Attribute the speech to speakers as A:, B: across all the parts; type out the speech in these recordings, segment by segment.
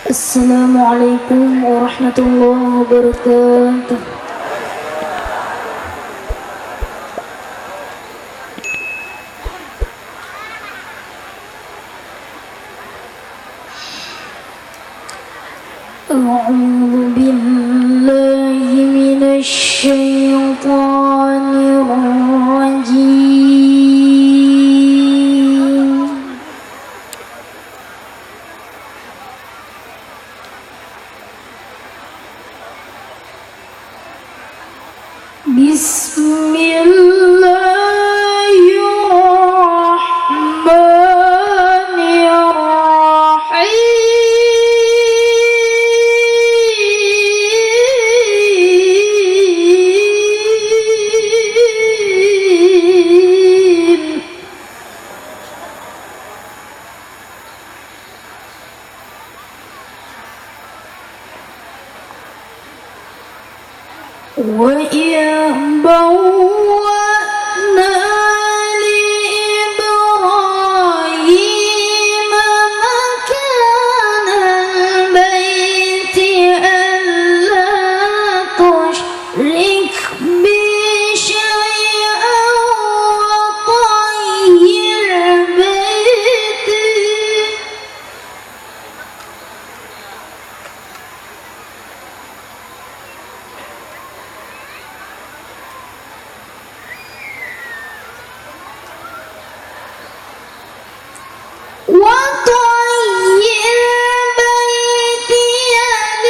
A: Assalamualaikum warahmatullahi wabarakatuh. A'udzu billahi minasy syaithanir rajim. وَإِذْ بَوَّأْنَا لِإِبْرَاهِيمَ مَكَانَ الْبَيْتِ أَلَّا تُشْرِكْ بِي شَيْئًا وَطَهِّرْ بَيْتِي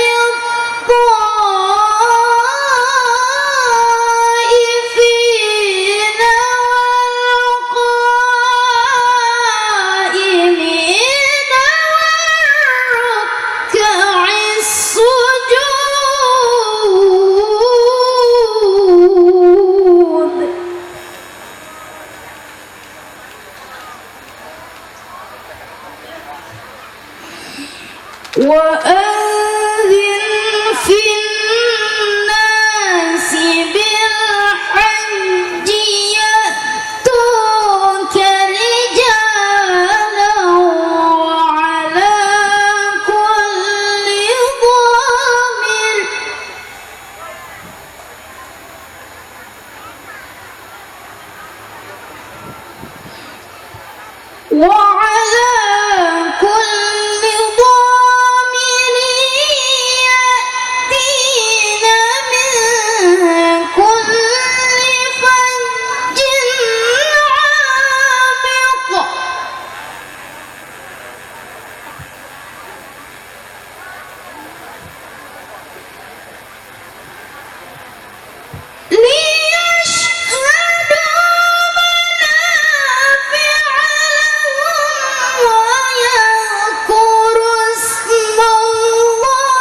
A: لِلطَّائِفِينَ وَالْقَائِمِينَ وَالرُّكَّعِ السُّجُودِ وَأَذِّن فِي النَّاسِ بِالْحَجِّ يَأْتُوكَ رِجَالًا وَعَلَى كُلِّ ضَامِرٍ يَأْتِينَ مِن كُلِّ فَجٍّ عَمِيقٍ لِيَشْهَدُوا مَنَافِعَ لَهُمْ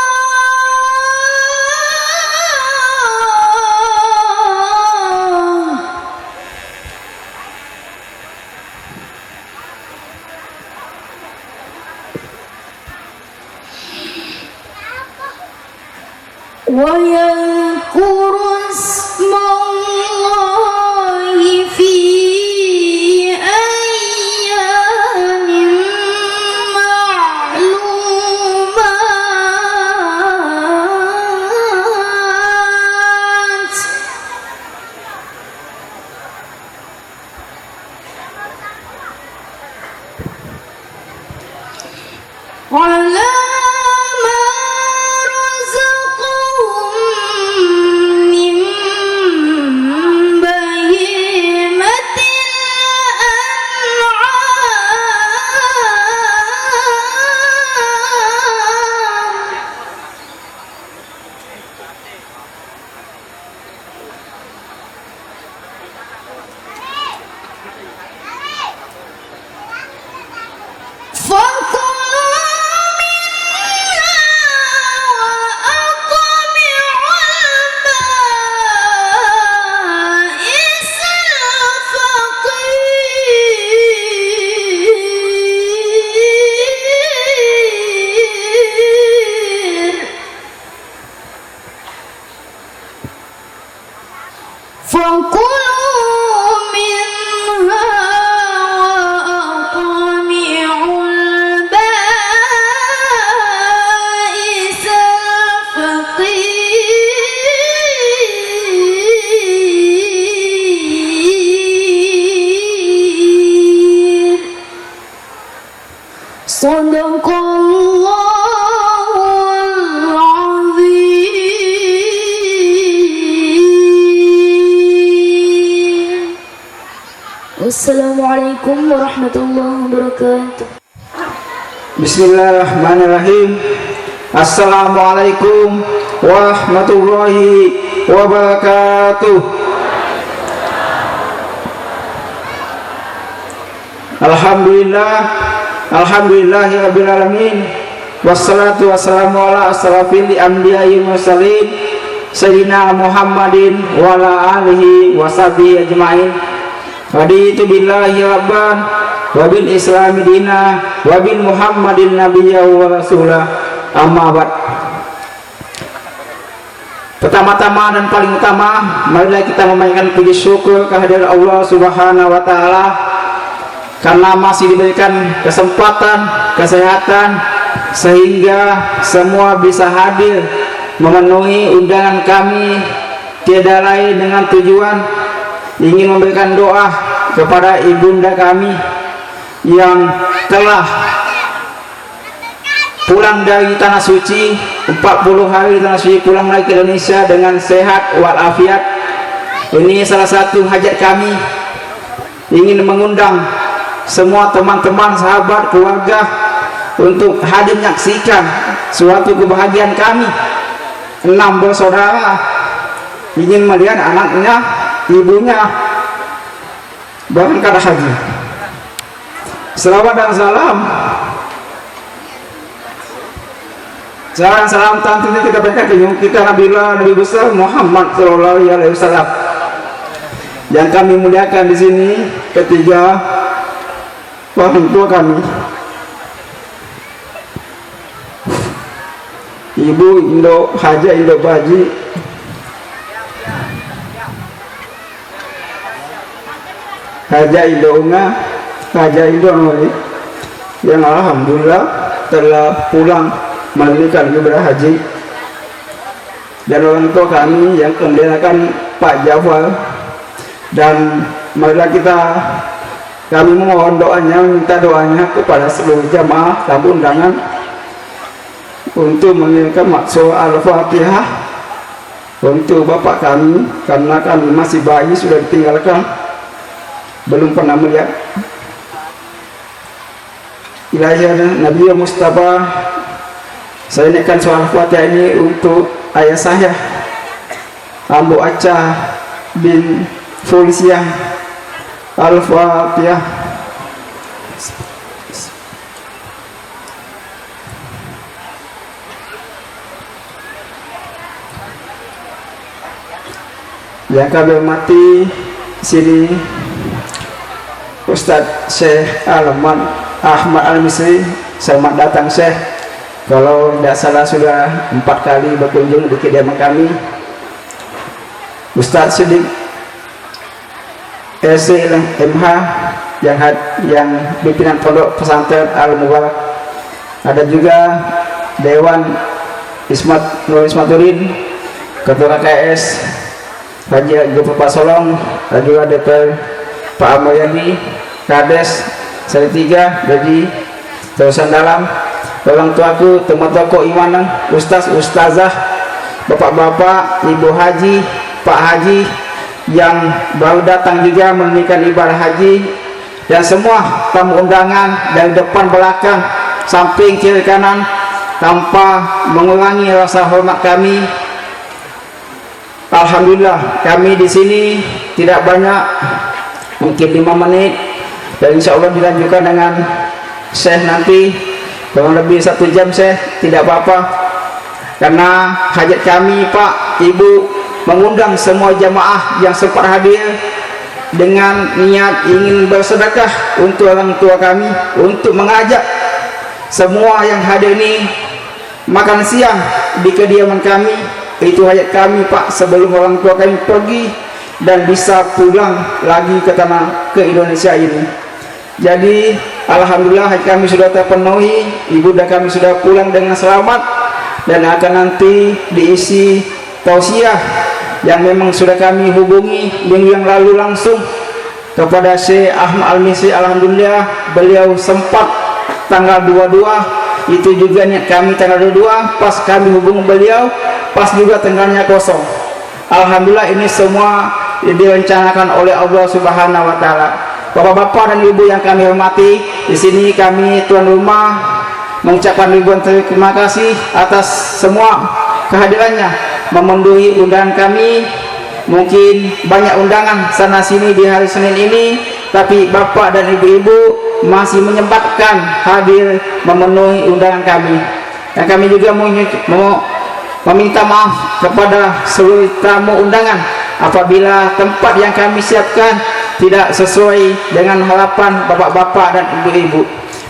A: وَيَذْكُرُوا اسْمَ اللَّهِ فِي أَيَّامٍ مَّعْلُومَاتٍ عَلَى مَا رَزَقَهُم مِّن بَهِيمَةِ الْأَنْعَامِ فَكُلُوا Sadaqallahul azim. Wassalamualaikum warahmatullahi wabarakatuh.
B: Bismillahirrahmanirrahim. Assalamualaikum warahmatullahi wabarakatuh. Alhamdulillahirabbil alamin. Wassalatu wassalamu ala asrafil anbiya'i mursalin sayyidina Muhammadin wa ala alihi washabihi ajmain. Raditu billahi rabban wa bil islami dina wa bil muhammadin nabiyya wa rasulah. Amma ba'd. Pertama-tama dan paling utama, marilah kita memanjatkan puji syukur kehadirat Allah Subhanahu wa taala karena masih diberikan kesempatan, kesehatan sehingga semua bisa hadir memenuhi undangan kami. Tiada lain dengan tujuan ingin memberikan doa kepada ibunda kami yang telah pulang dari tanah suci, 40 hari tanah suci, pulang lagi ke Indonesia dengan sehat walafiat. Ini salah satu hajat kami, ingin mengundang semua teman-teman, sahabat, keluarga untuk hadir menyaksikan suatu kebahagiaan kami. 6 bersaudara ingin melihat anaknya, ibunya berangkat haji. Selawat dan salam, salam tentunya kita berikan ke kita Nabi besar Muhammad Sallallahu Alaihi Wasallam yang kami muliakan di sini. Ketiga, orang tua kami, Ibu Indo Haja Indo Baji, Haja Indo Unga, Haja Indo Nuri, yang alhamdulillah telah pulang menunaikan ibadah haji, dan orang tua kami yang kemudian Pak Jafar. Dan marilah kami memohon doanya, minta doanya kepada seluruh jamaah tamu undangan untuk mengirimkan maksud Al-Fatihah untuk bapak kami, karena kami masih bayi, sudah ditinggalkan, belum pernah melihat. Ilahiyah Nabi Mustafa, saya naikkan soal Al-Fatihah ini untuk ayah saya, Ambu Acah bin Fulsiah. Al-Fatihah. Yang kami hormati sini Ustadz Syekh Ahmad Al-Misri, selamat datang Syekh. Kalau tidak salah sudah 4 kali berkunjung di kediaman kami. Ustadz Siddiq MH yang pimpinan pondok pesantren Al-Mubarak. Ada juga Dewan Nur Ismatuddin, Ketua KS Haji Bapak Solong, dan juga DPR Pak Amoyani, Kades Seri 3, Gaji Terusan Dalam, orang tuaku, teman toko imanan, Ustaz, Ustazah, Bapak-bapak, Ibu Haji, Pak Haji yang baru datang juga menunaikan ibadah haji, dan semua tamu undangan dari depan, belakang, samping, kiri, kanan, tanpa mengurangi rasa hormat kami. Alhamdulillah kami di sini tidak banyak, mungkin 5 menit, dan insya Allah dilanjutkan dengan Syekh nanti kurang lebih 1 jam. Syekh tidak apa-apa, karena hajat kami Pak Ibu mengundang semua jamaah yang sempat hadir dengan niat ingin bersedekah untuk orang tua kami, untuk mengajak semua yang hadir ini makan siang di kediaman kami. Itu hajat kami Pak, sebelum orang tua kami pergi dan bisa pulang lagi ke Indonesia ini. Jadi alhamdulillah hajat kami sudah terpenuhi, ibunda kami sudah pulang dengan selamat, dan akan nanti diisi tausiah yang memang sudah kami hubungi minggu yang lalu langsung kepada Syekh Ahmad Al-Misri. Alhamdulillah beliau sempat tanggal 22, itu juga niat kami tanggal 22, pas kami hubung beliau pas juga tanggalnya kosong. Alhamdulillah ini semua direncanakan oleh Allah Subhanahu wa taala. Bapak-bapak dan ibu yang kami hormati, di sini kami tuan rumah mengucapkan ribuan terima kasih atas semua kehadirannya memenuhi undangan kami. Mungkin banyak undangan sana sini di hari Senin ini, tapi bapak dan ibu-ibu masih menyempatkan hadir memenuhi undangan kami. Dan kami juga mau meminta maaf kepada seluruh tamu undangan apabila tempat yang kami siapkan tidak sesuai dengan harapan bapak-bapak dan ibu-ibu.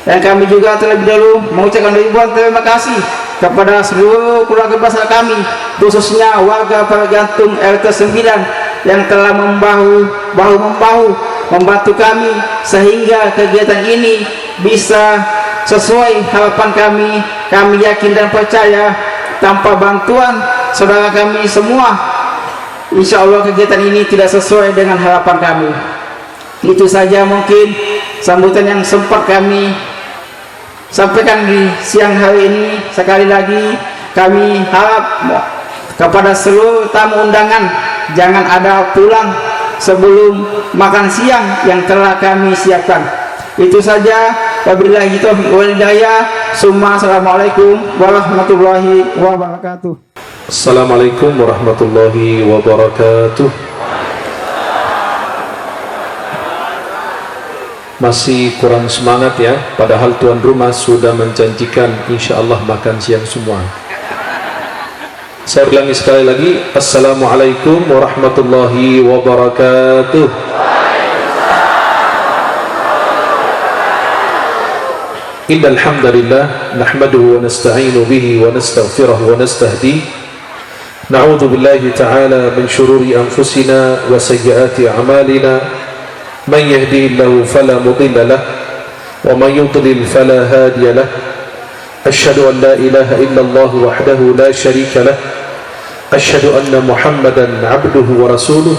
B: Dan kami juga terlebih dahulu mengucapkan ribuan terima kasih kepada seluruh keluarga besar kami, khususnya warga Paragantung RT 9 yang telah bahu-membahu membantu kami sehingga kegiatan ini bisa sesuai harapan kami. Kami yakin dan percaya tanpa bantuan saudara kami semua, insya Allah kegiatan ini tidak sesuai dengan harapan kami. Itu saja mungkin sambutan yang sempat kami sampaikan di siang hari ini. Sekali lagi kami harap kepada seluruh tamu undangan jangan ada pulang sebelum makan siang yang telah kami siapkan. Itu saja, wabillahi taufiq wal hidayah. Assalamualaikum warahmatullahi wabarakatuh.
C: Assalamualaikum warahmatullahi wabarakatuh. Masih kurang semangat ya, padahal tuan rumah sudah menjanjikan insya Allah makan siang semua. Saya ulangi sekali lagi, Assalamualaikum warahmatullahi wabarakatuh. Innal hamdalillah nahmaduhu wa nasta'inu bihi wa nastaghfiruh wa nastahdi. Na'udzu billahi ta'ala min shururi anfusina wa sayyiati a'malina. من يهدي الله فلا مضل له ومن يضلل فلا هادي له أشهد أن لا إله إلا الله وحده لا شريك له أشهد أن محمدا عبده ورسوله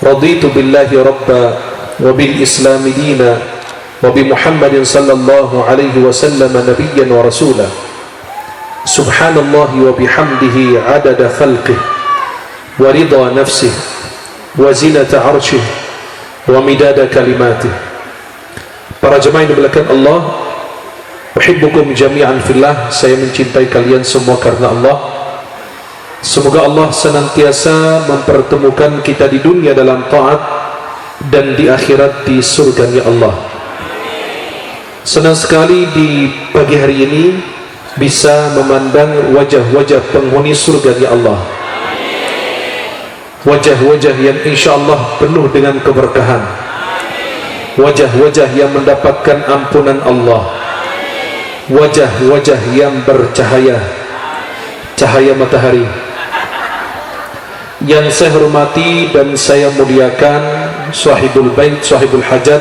C: رضيت بالله ربا وبالإسلام دينا وبمحمد صلى الله عليه وسلم نبيا ورسولا سبحان الله وبحمده عدد خلقه ورضا نفسه وزنة عرشه wa midada kalimatih. Para jemaah yang dimuliakan Allah, uhibbukum jami'an fillah, saya mencintai kalian semua karena Allah. Semoga Allah senantiasa mempertemukan kita di dunia dalam taat dan di akhirat di surganya Allah. Senang sekali di pagi hari ini bisa memandang wajah-wajah penghuni surganya Allah, wajah-wajah yang insya Allah penuh dengan keberkahan, wajah-wajah yang mendapatkan ampunan Allah, wajah-wajah yang bercahaya, cahaya matahari. Yang saya hormati dan saya muliakan sahibul bait, sahibul hajat,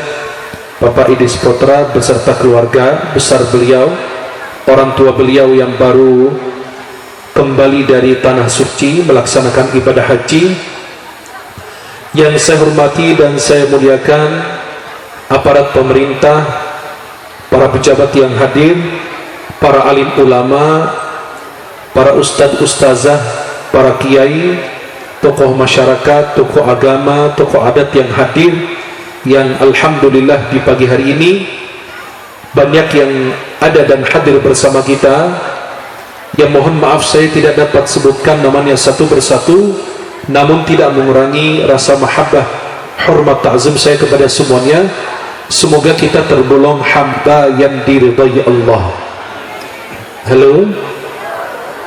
C: Bapak Idris Putra beserta keluarga besar beliau, orang tua beliau yang baru kembali dari tanah suci melaksanakan ibadah haji. Yang saya hormati dan saya muliakan aparat pemerintah, para pejabat yang hadir, para alim ulama, para ustadz ustazah, para kiai, tokoh masyarakat, tokoh agama, tokoh adat yang hadir, yang alhamdulillah di pagi hari ini banyak yang ada dan hadir bersama kita. Yang mohon maaf saya tidak dapat sebutkan namanya satu persatu, namun tidak mengurangi rasa mahabbah, hormat, ta'zim saya kepada semuanya. Semoga kita tergolong hamba yang diridhai Allah. Halo,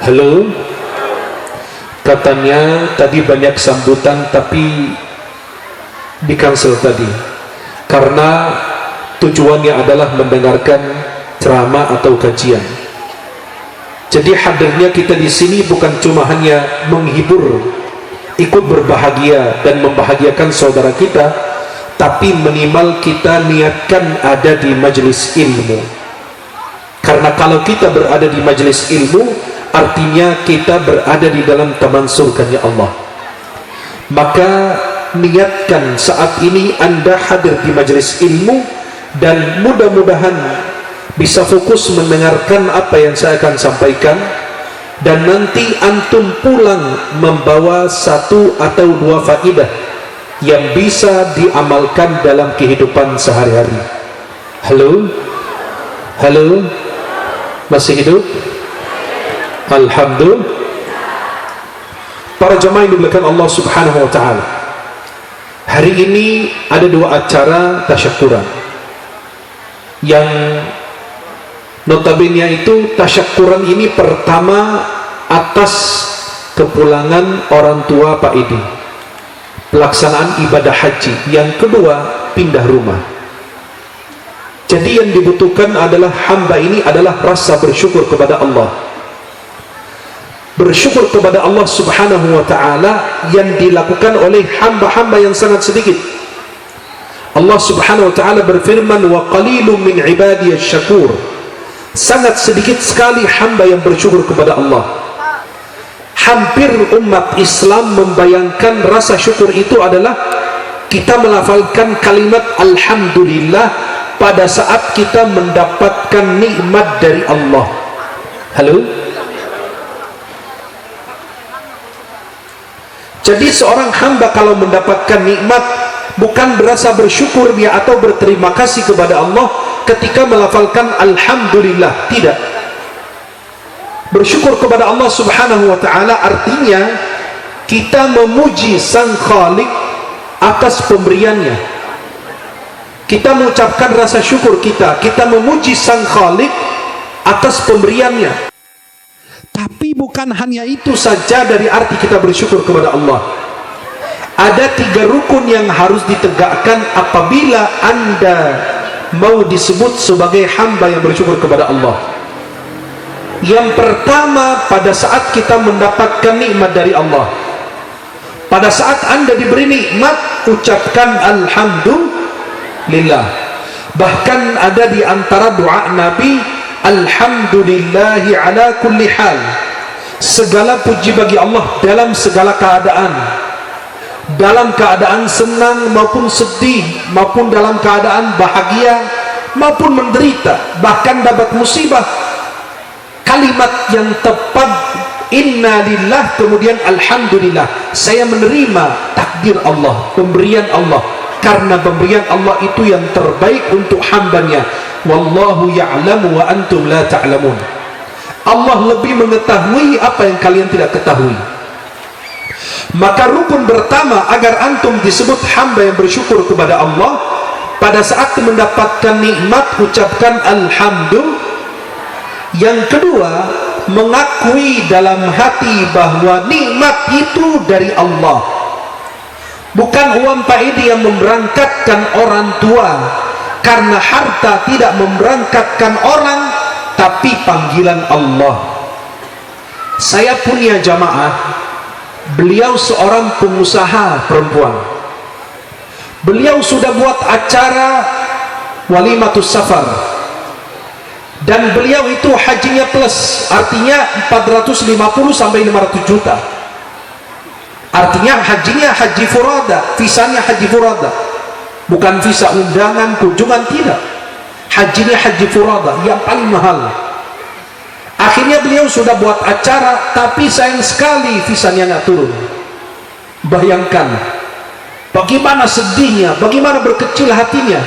C: halo. Katanya tadi banyak sambutan tapi di cancel tadi karena tujuannya adalah mendengarkan ceramah atau kajian. Jadi hadirnya kita di sini bukan cuma hanya menghibur, ikut berbahagia dan membahagiakan saudara kita, tapi minimal kita niatkan ada di majelis ilmu. Karena kalau kita berada di majelis ilmu, artinya kita berada di dalam taman surganya Allah. Maka niatkan saat ini Anda hadir di majelis ilmu, dan mudah-mudahan bisa fokus mendengarkan apa yang saya akan sampaikan, dan nanti antum pulang membawa 1 atau 2 faidah yang bisa diamalkan dalam kehidupan sehari-hari. Halo? Halo? Masih hidup? Alhamdulillah. Para jemaah yang dimuliakan Allah Subhanahu wa taala, hari ini ada 2 acara tasyakuran yang notabene itu tasyakuran ini pertama atas kepulangan orang tua Pak Idi, pelaksanaan ibadah haji. Yang kedua, pindah rumah. Jadi yang dibutuhkan adalah hamba ini adalah rasa bersyukur kepada Allah, bersyukur kepada Allah Subhanahu wa ta'ala yang dilakukan oleh hamba-hamba yang sangat sedikit. Allah Subhanahu wa ta'ala berfirman, wa qalilun min ibadiyas syakur. Sangat sedikit sekali hamba yang bersyukur kepada Allah. Hampir umat Islam membayangkan rasa syukur itu adalah kita melafalkan kalimat Alhamdulillah pada saat kita mendapatkan nikmat dari Allah. Halo? Jadi seorang hamba kalau mendapatkan nikmat bukan berasa bersyukur dia atau berterima kasih kepada Allah ketika melafalkan Alhamdulillah, tidak. Bersyukur kepada Allah Subhanahu wa ta'ala artinya kita memuji Sang Khalik atas pemberiannya. Kita mengucapkan rasa syukur kita memuji Sang Khalik atas pemberiannya. Tapi bukan hanya itu saja dari arti kita bersyukur kepada Allah. Ada 3 rukun yang harus ditegakkan apabila Anda mau disebut sebagai hamba yang bersyukur kepada Allah. Yang pertama, pada saat kita mendapatkan nikmat dari Allah, pada saat Anda diberi nikmat, ucapkan Alhamdulillah. Bahkan ada di antara doa Nabi, Alhamdulillahi ala kulli hal. Segala puji bagi Allah dalam segala keadaan, dalam keadaan senang maupun sedih, maupun dalam keadaan bahagia maupun menderita, bahkan dapat musibah. Kalimat yang tepat inna lillah kemudian alhamdulillah, saya menerima takdir Allah, pemberian Allah, karena pemberian Allah itu yang terbaik untuk hambanya. Wallahu ya'lamu wa antum la ta'lamun. Allah lebih mengetahui apa yang kalian tidak ketahui. Maka rukun pertama agar antum disebut hamba yang bersyukur kepada Allah, pada saat mendapatkan nikmat ucapkan alhamdulillah. Yang kedua, mengakui dalam hati bahwa nikmat itu dari Allah. Bukan uang Pak Idi yang memberangkatkan orang tua, karena harta tidak memberangkatkan orang, tapi panggilan Allah. Saya punya jamaah, beliau seorang pengusaha perempuan. Beliau sudah buat acara walimatus safar, dan beliau itu hajinya plus, artinya 450 sampai 500 juta. Artinya hajinya haji furada, visanya haji furada, bukan visa undangan, kunjungan, tidak. Hajinya haji furada yang paling mahal. Akhirnya beliau sudah buat acara, tapi sayang sekali visanya nggak turun. Bayangkan bagaimana sedihnya, bagaimana berkecil hatinya.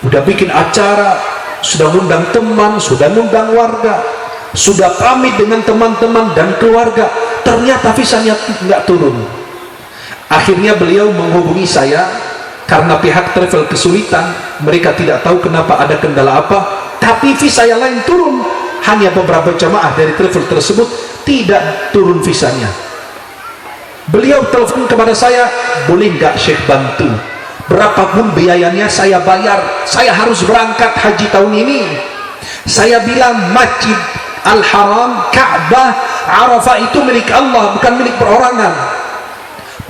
C: Udah bikin acara, sudah ngundang teman, sudah ngundang warga, sudah pamit dengan teman-teman dan keluarga, ternyata visanya nggak turun. Akhirnya beliau menghubungi saya karena pihak travel kesulitan, mereka tidak tahu kenapa, ada kendala apa, tapi visa yang lain turun. Hanya beberapa jamaah dari travel tersebut tidak turun visanya. Beliau telepon kepada saya, boleh nggak Syekh bantu? Berapapun biayanya saya bayar, saya harus berangkat haji tahun ini. Saya bilang Masjid Al-Haram, Ka'bah, Arafah itu milik Allah, bukan milik perorangan,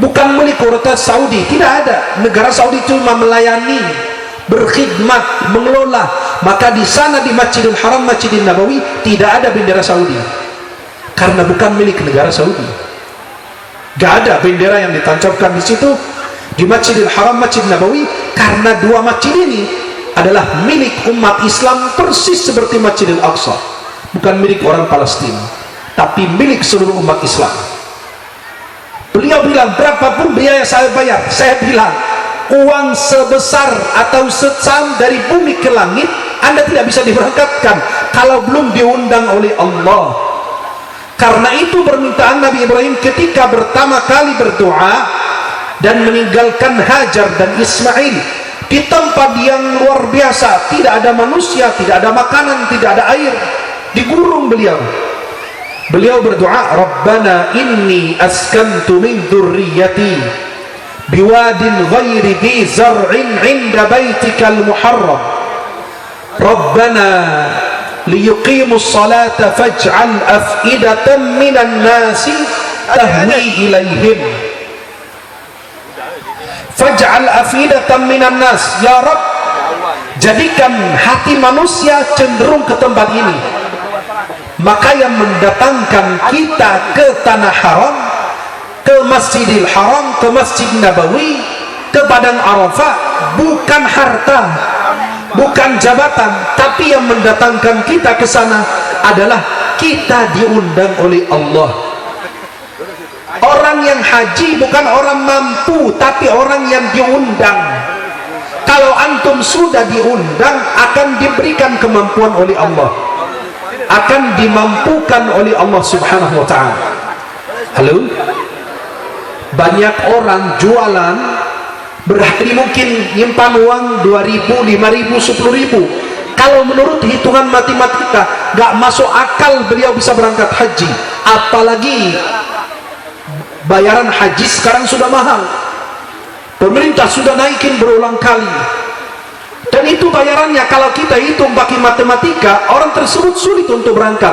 C: bukan milik otoritas Saudi. Tidak ada. Negara Saudi cuma melayani, berkhidmat, mengelola. Maka di sana di Masjidil Haram, Masjidil Nabawi tidak ada bendera Saudi, karena bukan milik negara Saudi. Gak ada bendera yang ditancapkan di situ di Masjidil Haram, Masjid Nabawi, karena 2 masjid ini
D: adalah milik umat Islam persis seperti Masjidil Aqsa. Bukan milik orang Palestina, tapi milik seluruh umat Islam. Beliau bilang, berapapun biaya saya bayar. Saya bilang, uang sebesar atau sesam dari bumi ke langit Anda tidak bisa diberangkatkan kalau belum diundang oleh Allah. Karena itu permintaan Nabi Ibrahim ketika pertama kali berdoa dan meninggalkan Hajar dan Ismail di tempat yang luar biasa, tidak ada manusia, tidak ada makanan, tidak ada air, digurung beliau berdoa, Rabbana inni askantu min dzurriyyati biwadin ghairi dhi zar'in 'inda baitikal muharram Rabbana liyuqimus salata faj'al af'idatan minan nasi tahwi ilaihim faj'al af'idatan minan nas, ya Rabb, jadikan hati manusia cenderung ke tempat ini. Maka yang mendatangkan kita ke tanah haram, ke Masjidil Haram, ke Masjid Nabawi, ke Padang Arafah, bukan harta, bukan jabatan, tapi yang mendatangkan kita ke sana adalah kita diundang oleh Allah. Orang yang haji bukan orang mampu, tapi orang yang diundang. Kalau antum sudah diundang, akan diberikan kemampuan oleh Allah, akan dimampukan oleh Allah Subhanahu wa ta'ala. Halo? Banyak orang jualan berarti mungkin nyimpan uang 2.000, 5.000, 10.000. Kalau menurut hitungan matematika gak masuk akal beliau bisa berangkat haji. Apalagi bayaran haji sekarang sudah mahal, pemerintah sudah naikin berulang kali. Dan itu bayarannya kalau kita hitung pakai matematika, orang tersebut sulit untuk berangkat,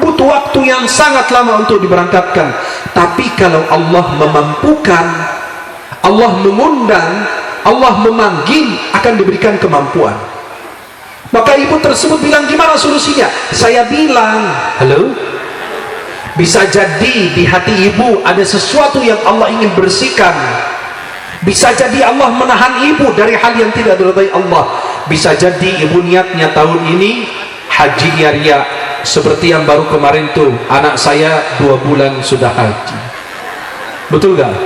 D: butuh waktu yang sangat lama untuk diberangkatkan. Tapi kalau Allah memampukan, Allah mengundang, Allah memanggil, akan diberikan kemampuan. Maka ibu tersebut bilang, gimana solusinya? Saya bilang, halo, bisa jadi di hati ibu ada sesuatu yang Allah ingin bersihkan. Bisa jadi Allah menahan ibu dari hal yang tidak diridai Allah. Bisa jadi ibu niatnya tahun ini hajinya riya, seperti yang baru kemarin tuh, anak saya 2 bulan sudah haji. Betul gak?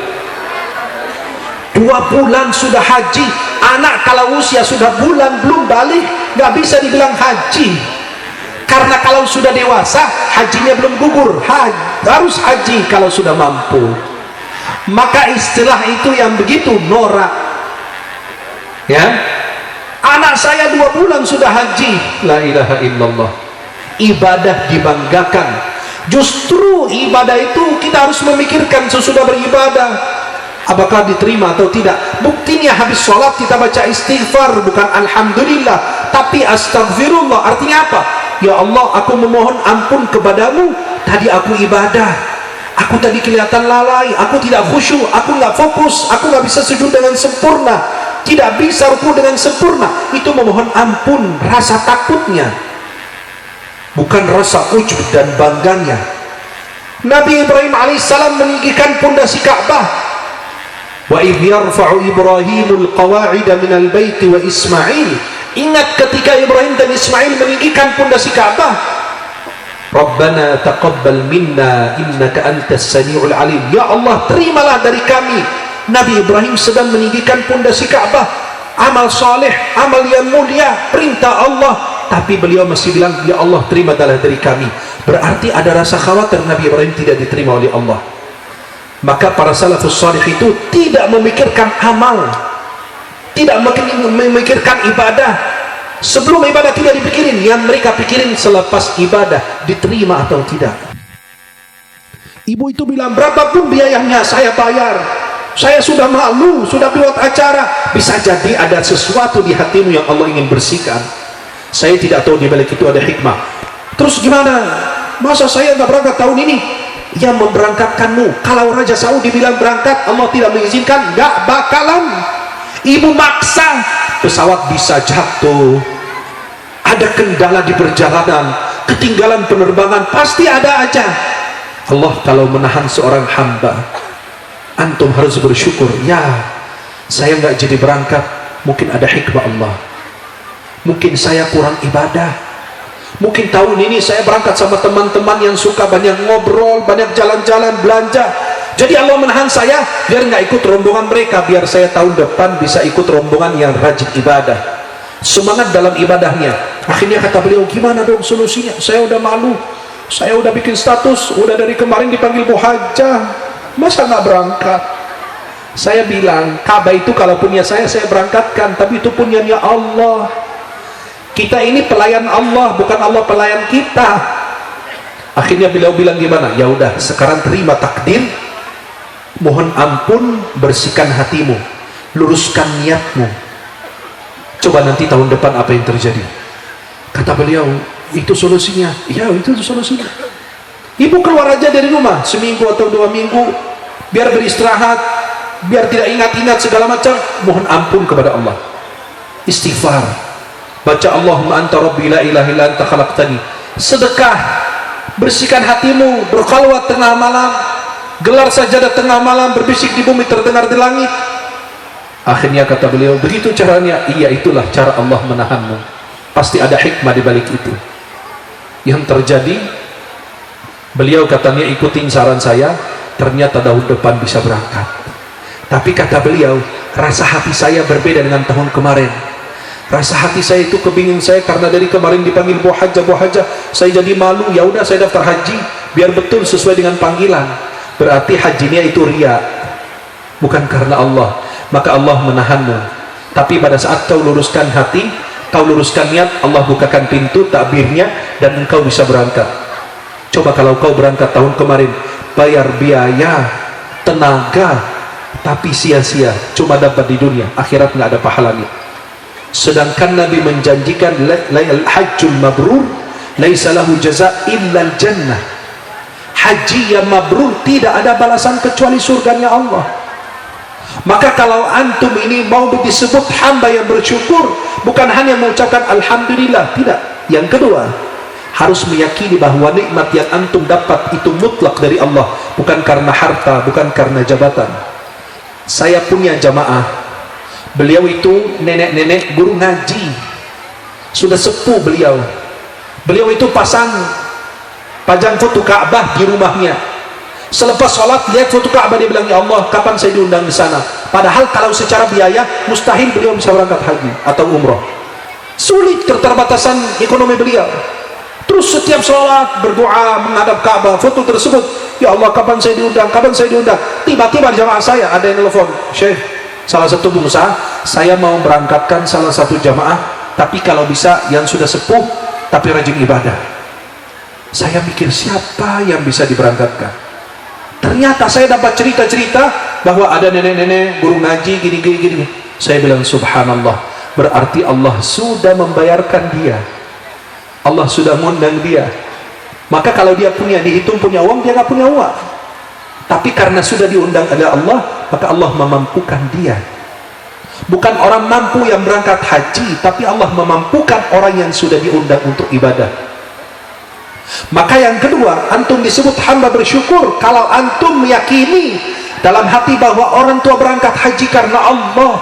D: 2 bulan sudah haji. Anak kalau usia sudah bulan belum balik, gak bisa dibilang haji. Karena kalau sudah dewasa, hajinya belum gugur. Harus haji kalau sudah mampu. Maka istilah itu yang begitu norak, ya. Anak saya 2 bulan sudah haji. La ilaha illallah. Ibadah dibanggakan. Justru ibadah itu kita harus memikirkan sesudah beribadah, apakah diterima atau tidak. Buktinya habis sholat kita baca istighfar, bukan alhamdulillah tapi astagfirullah. Artinya apa? Ya Allah, aku memohon ampun kepadamu, tadi aku ibadah, aku tadi kelihatan lalai, aku tidak khusyuk, aku nggak fokus, aku nggak bisa sujud dengan sempurna, tidak bisa ruku dengan sempurna. Itu memohon ampun, rasa takutnya, bukan rasa ujub dan bangganya. Nabi Ibrahim alaihissalam meninggikan pondasi Ka'bah. Wa idh yarfa'u Ibrahimul qawa'ida minal baiti wa Ismail. Ingat ketika Ibrahim dan Ismail meninggikan pondasi Ka'bah. Rabbana taqabbal minna innaka antas samiul alim. Ya Allah, terimalah dari kami. Nabi Ibrahim sedang meninggikan pondasi Ka'bah, amal soleh, amal yang mulia, perintah Allah, tapi beliau masih bilang, ya Allah, terimalah dari kami. Berarti ada rasa khawatir Nabi Ibrahim tidak diterima oleh Allah. Maka para salafus salih itu tidak memikirkan amal, tidak memikirkan ibadah. Sebelum ibadah tidak dipikirin, yang mereka pikirin selepas ibadah diterima atau tidak. Ibu itu bilang, berapapun biayanya saya bayar. Saya sudah malu, sudah buat acara. Bisa jadi ada sesuatu di hatimu yang Allah ingin bersihkan. Saya tidak tahu di balik itu ada hikmah. Terus gimana? Masa saya nggak berangkat tahun ini? Yang memberangkatkanmu. Kalau Raja Saudi bilang berangkat, Allah tidak mengizinkan, nggak bakalan. Ibu maksa, pesawat bisa jatuh, ada kendala di perjalanan, ketinggalan penerbangan, pasti ada aja. Allah kalau menahan seorang hamba, antum harus bersyukur. Ya, saya nggak jadi berangkat, mungkin ada hikmah Allah. Mungkin saya kurang ibadah, mungkin tahun ini saya berangkat sama teman-teman yang suka banyak ngobrol, banyak jalan-jalan, belanja, jadi Allah menahan saya biar nggak ikut rombongan mereka, biar saya tahun depan bisa ikut rombongan yang rajin ibadah, semangat dalam ibadahnya. Akhirnya kata beliau, gimana dong solusinya? Saya udah malu, saya udah bikin status, udah dari kemarin dipanggil Bu Hajah, masa nggak berangkat? Saya bilang, Ka'bah itu kalau punya saya berangkatkan, tapi itu punyanya Allah. Kita ini pelayan Allah, bukan Allah pelayan kita. Akhirnya beliau bilang gimana? Ya udah, sekarang terima takdir, mohon ampun, bersihkan hatimu, luruskan niatmu. Coba nanti tahun depan apa yang terjadi? Kata beliau, itu solusinya. Ya, itu solusinya. Ibu keluar aja dari rumah seminggu atau 2 minggu, biar beristirahat, biar tidak ingat-ingat segala macam. Mohon ampun kepada Allah, istighfar, baca Allahumma anta rabbi la ilaha illa anta khalaqtani, sedekah, bersihkan hatimu, berkhalwat tengah malam, gelar sajadah tengah malam, berbisik di bumi, terdengar di langit. Akhirnya kata beliau, begitu caranya. Iya, itulah cara Allah menahanmu. Pasti ada hikmah di balik itu. Yang terjadi, beliau katanya ikutin saran saya, ternyata tahun depan bisa berangkat. Tapi kata beliau, rasa hati saya berbeda dengan tahun kemarin. Rasa hati saya itu kebingung saya karena dari kemarin dipanggil Bu Hajah, saya jadi malu. Ya udah, saya daftar haji biar betul sesuai dengan panggilan. Berarti hajinya itu riya, bukan karena Allah. Maka Allah menahanmu. Tapi pada saat kau luruskan hati, kau luruskan niat, Allah bukakan pintu takbirnya dan engkau bisa berangkat. Coba kalau kau berangkat tahun kemarin, bayar biaya, tenaga, tapi sia-sia, cuma dapat di dunia, akhirat nggak ada pahalanya. Sedangkan Nabi menjanjikan hajjul mabrur laisa lahu jaza illa jannah. Haji yang mabrur tidak ada balasan kecuali surganya Allah. Maka kalau antum ini mau disebut hamba yang bersyukur, bukan hanya mengucapkan alhamdulillah, tidak. Yang kedua, harus meyakini bahwa nikmat yang antum dapat itu mutlak dari Allah, bukan karena harta, bukan karena jabatan. Saya punya jamaah, beliau itu nenek-nenek guru ngaji, sudah sepuh beliau. Beliau itu pajang foto Ka'bah di rumahnya. Selepas sholat lihat foto Ka'bah, dia bilang, ya Allah, kapan saya diundang di sana? Padahal kalau secara biaya mustahil beliau bisa berangkat haji atau umroh. Sulit, keterbatasan ekonomi beliau. Terus setiap sholat berdoa menghadap Ka'bah, foto tersebut, ya Allah, kapan saya diundang? Kapan saya diundang? Tiba-tiba jamaah saya ada yang telepon, Syekh, salah satu pengusaha, saya mau berangkatkan salah satu jamaah, tapi kalau bisa yang sudah sepuh tapi rajin ibadah. Saya mikir, siapa yang bisa diberangkatkan? Ternyata saya dapat cerita-cerita bahwa ada nenek-nenek guru ngaji gini-gini. Saya bilang, subhanallah, berarti Allah sudah membayarkan dia, Allah sudah mengundang dia. Maka kalau dia punya, dihitung punya uang, dia nggak punya uang. Tapi karena sudah diundang oleh Allah, maka Allah memampukan dia. Bukan orang mampu yang berangkat haji, tapi Allah memampukan orang yang sudah diundang untuk ibadah. Maka yang kedua, antum disebut hamba bersyukur kalau antum meyakini dalam hati bahwa orang tua berangkat haji karena Allah,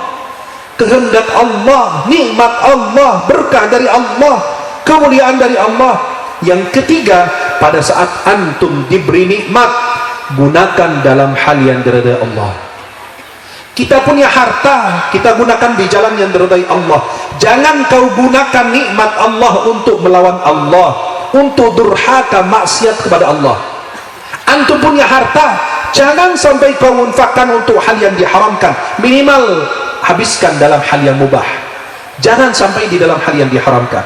D: kehendak Allah, nikmat Allah, berkah dari Allah, kemuliaan dari Allah. Yang ketiga, pada saat antum diberi nikmat, gunakan dalam hal yang diridai Allah. Kita punya harta, kita gunakan di jalan yang diridai Allah. Jangan kau gunakan nikmat Allah untuk melawan Allah, untuk durhaka, maksiat kepada Allah. Antum punya harta, jangan sampai kau infakkan untuk hal yang diharamkan. Minimal habiskan dalam hal yang mubah, jangan sampai di dalam hal yang diharamkan.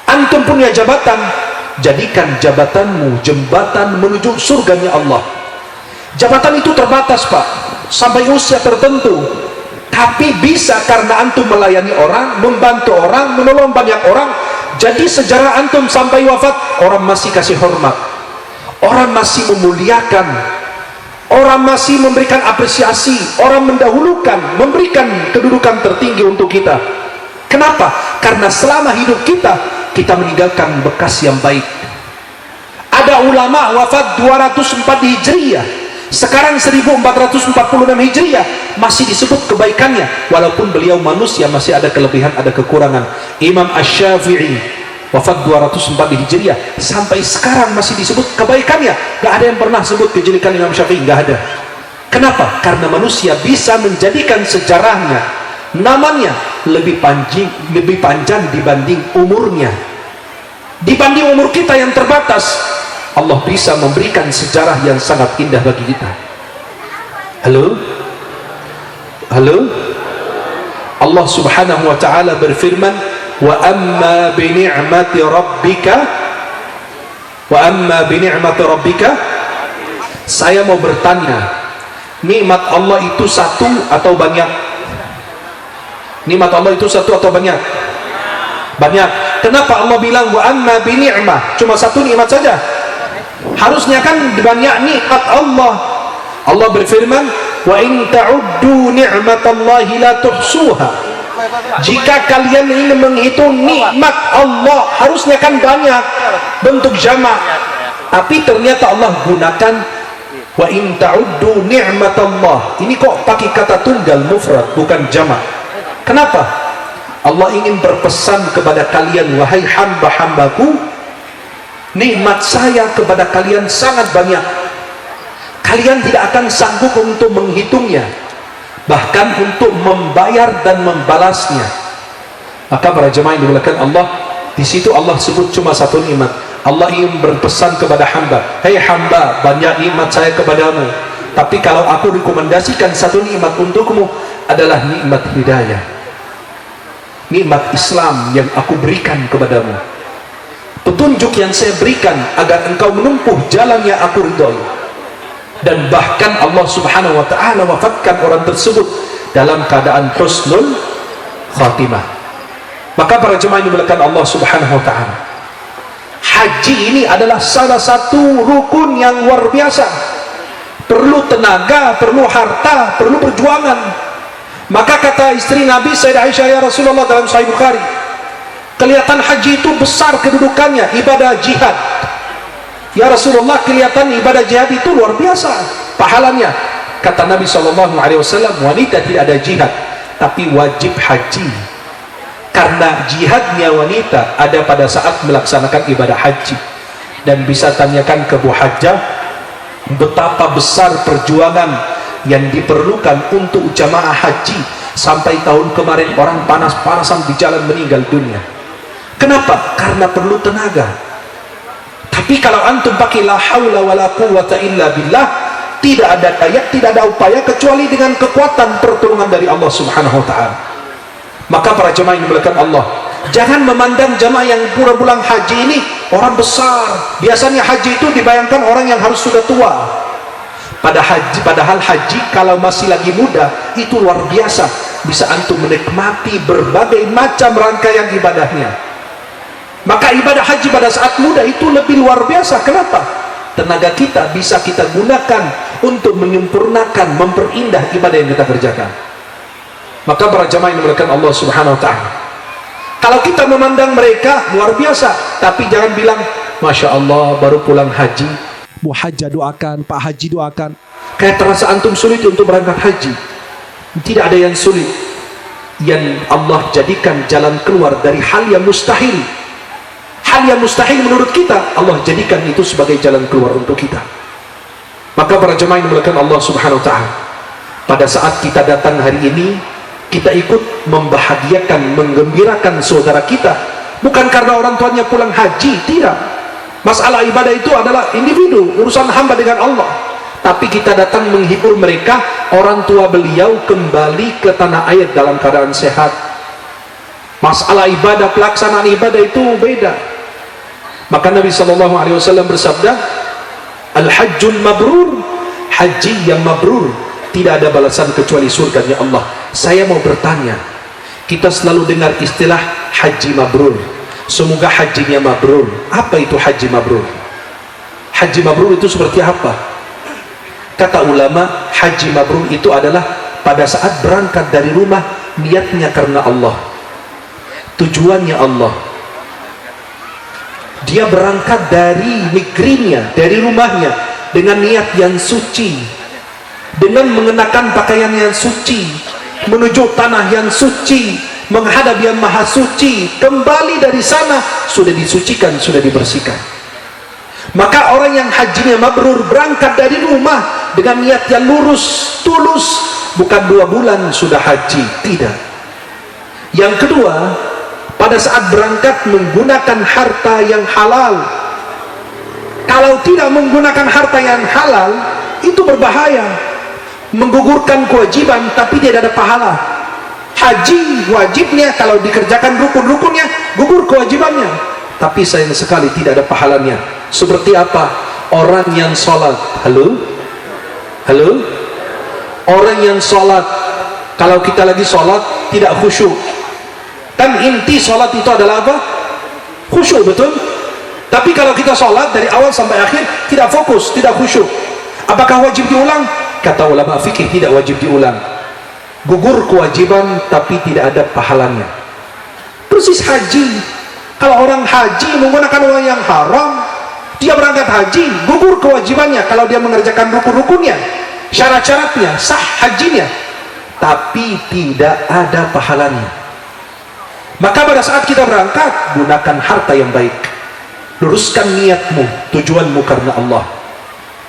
D: Antum punya jabatan, jadikan jabatanmu jembatan menuju surganya Allah. Jabatan itu terbatas, Pak, sampai usia tertentu, tapi bisa karena antum melayani orang, membantu orang, menolong banyak orang. Jadi sejarah antum sampai wafat, orang masih kasih hormat, orang masih memuliakan, orang masih memberikan apresiasi, orang mendahulukan, memberikan kedudukan tertinggi untuk kita. Kenapa? Karena selama hidup kita meninggalkan bekas yang baik. Ada ulama wafat 204 Hijriyah, Sekarang 1446 Hijriah masih disebut kebaikannya, walaupun beliau manusia masih ada kelebihan, ada kekurangan. Imam Asy-Syafi'i wafat 204 Hijriah, sampai sekarang masih disebut kebaikannya. Gak ada yang pernah sebut kejelekan Imam Syafi'i, gak ada. Kenapa? Karena manusia bisa menjadikan sejarahnya, namanya lebih panjang dibanding umurnya, dibanding umur kita yang terbatas. Allah bisa memberikan sejarah yang sangat indah bagi kita. Halo? Halo? Allah Subhanahu wa taala berfirman, "Wa amma bi ni'mati rabbika" Saya mau bertanya, nikmat Allah itu satu atau banyak? Nikmat Allah itu satu atau banyak? Banyak. Kenapa Allah bilang wa amma bi ni'mah? Cuma satu nikmat saja. Harusnya kan banyak nikmat Allah. Allah berfirman, wa in ta'uddu ni'matallahi la tuhsuha. Jika kalian ingin menghitung nikmat Allah, harusnya kan banyak, bentuk jamak. Tapi ternyata Allah gunakan wa in ta'uddu ni'matallah. Ini kok pakai kata tunggal mufrad, bukan jamak. Kenapa? Allah ingin berpesan kepada kalian, wahai hamba-hambaku, nikmat saya kepada kalian sangat banyak. Kalian tidak akan sanggup untuk menghitungnya, bahkan untuk membayar dan membalasnya. Maka para jemaah yang dimuliakan Allah, di situ Allah sebut cuma satu nikmat. Allah ingin berpesan kepada hamba, hei hamba, banyak nikmat saya kepadamu, tapi kalau aku rekomendasikan satu nikmat untukmu, adalah nikmat hidayah, nikmat Islam yang aku berikan kepadamu, petunjuk yang saya berikan agar engkau menempuh jalan yang aku ridhoi. Dan bahkan Allah Subhanahu wa taala wafatkan orang tersebut dalam keadaan husnul khatimah. Maka para jemaah yang dimuliakan Allah Subhanahu wa taala, haji ini adalah salah satu rukun yang luar biasa. Perlu tenaga, perlu harta, perlu perjuangan. Maka kata istri Nabi Sayyidah Aisyah, ya Rasulullah, dalam Sahih Bukhari, kelihatan haji itu besar kedudukannya, ibadah jihad. Ya Rasulullah, kelihatan ibadah jihad itu luar biasa pahalanya. Kata Nabi SAW, wanita tidak ada jihad, tapi wajib haji. Karena jihadnya wanita ada pada saat melaksanakan ibadah haji. Dan bisa tanyakan ke Bu Hajjah, betapa besar perjuangan yang diperlukan untuk jamaah haji. Sampai tahun kemarin orang panas-panasan di jalan meninggal dunia. Kenapa? Karena perlu tenaga. Tapi kalau antum pakai la haula wala quwwata illa billah, tidak ada daya, tidak ada upaya kecuali dengan kekuatan pertolongan dari Allah Subhanahu wa taala. Maka para jemaah yang dimuliakan Allah, jangan memandang jemaah yang pulang haji ini orang besar. Biasanya haji itu dibayangkan orang yang harus sudah tua. Padahal haji kalau masih lagi muda itu luar biasa. Bisa antum menikmati berbagai macam rangkaian ibadahnya. Maka ibadah haji pada saat muda itu lebih luar biasa. Kenapa? Tenaga kita bisa kita gunakan untuk menyempurnakan, memperindah ibadah yang kita kerjakan. Maka para jamaah yang dimuliakan Allah Subhanahu wa taala, kalau kita memandang mereka luar biasa, tapi jangan bilang Masya Allah baru pulang haji, Bu Hajjah doakan, Pak Haji doakan. Kayak terasa antum sulit untuk berangkat haji. Tidak ada yang sulit. Yang Allah jadikan jalan keluar dari hal yang mustahil. Hal yang mustahil menurut kita, Allah jadikan itu sebagai jalan keluar untuk kita. Maka para jemaah yang dimuliakan Allah Subhanahu wa taala, pada saat kita datang hari ini, kita ikut membahagiakan, menggembirakan saudara kita, bukan karena orang tuanya pulang haji, tidak. Masalah ibadah itu adalah individu, urusan hamba dengan Allah. Tapi kita datang menghibur mereka, orang tua beliau kembali ke tanah air dalam keadaan sehat. Masalah ibadah, pelaksanaan ibadah itu beda. Maka Nabi SAW bersabda, Al-Hajjul Mabrur, haji yang mabrur, tidak ada balasan kecuali surganya Allah. Saya mau bertanya, kita selalu dengar istilah haji mabrur, semoga hajinya mabrur. Apa itu haji mabrur? Haji mabrur itu seperti apa? Kata ulama, haji mabrur itu adalah pada saat berangkat dari rumah, niatnya karena Allah, tujuannya Allah. Dia berangkat dari negerinya, dari rumahnya dengan niat yang suci, dengan mengenakan pakaian yang suci, menuju tanah yang suci, menghadap yang maha suci, kembali dari sana sudah disucikan, sudah dibersihkan. Maka orang yang hajinya mabrur berangkat dari rumah dengan niat yang lurus, tulus, bukan 2 bulan sudah haji, tidak. Yang kedua, pada saat berangkat menggunakan harta yang halal. Kalau tidak menggunakan harta yang halal, itu berbahaya, menggugurkan kewajiban tapi tidak ada pahala. Haji wajibnya, kalau dikerjakan rukun-rukunnya, gugur kewajibannya, tapi sayang sekali tidak ada pahalanya. Seperti apa? Orang yang sholat, halo? Orang yang sholat, kalau kita lagi sholat tidak khusyuk, kan inti sholat itu adalah apa? Khusyuk, betul? Tapi kalau kita sholat dari awal sampai akhir tidak fokus, tidak khusyuk, apakah wajib diulang? Kata ulama fikih, tidak wajib diulang. Gugur kewajiban tapi tidak ada pahalanya. Persis haji, kalau orang haji menggunakan uang yang haram, dia berangkat haji, gugur kewajibannya. Kalau dia mengerjakan rukun-rukunnya, syarat-syaratnya, sah hajinya, tapi tidak ada pahalanya. Maka pada saat kita berangkat, gunakan harta yang baik, luruskan niatmu, tujuanmu karena Allah.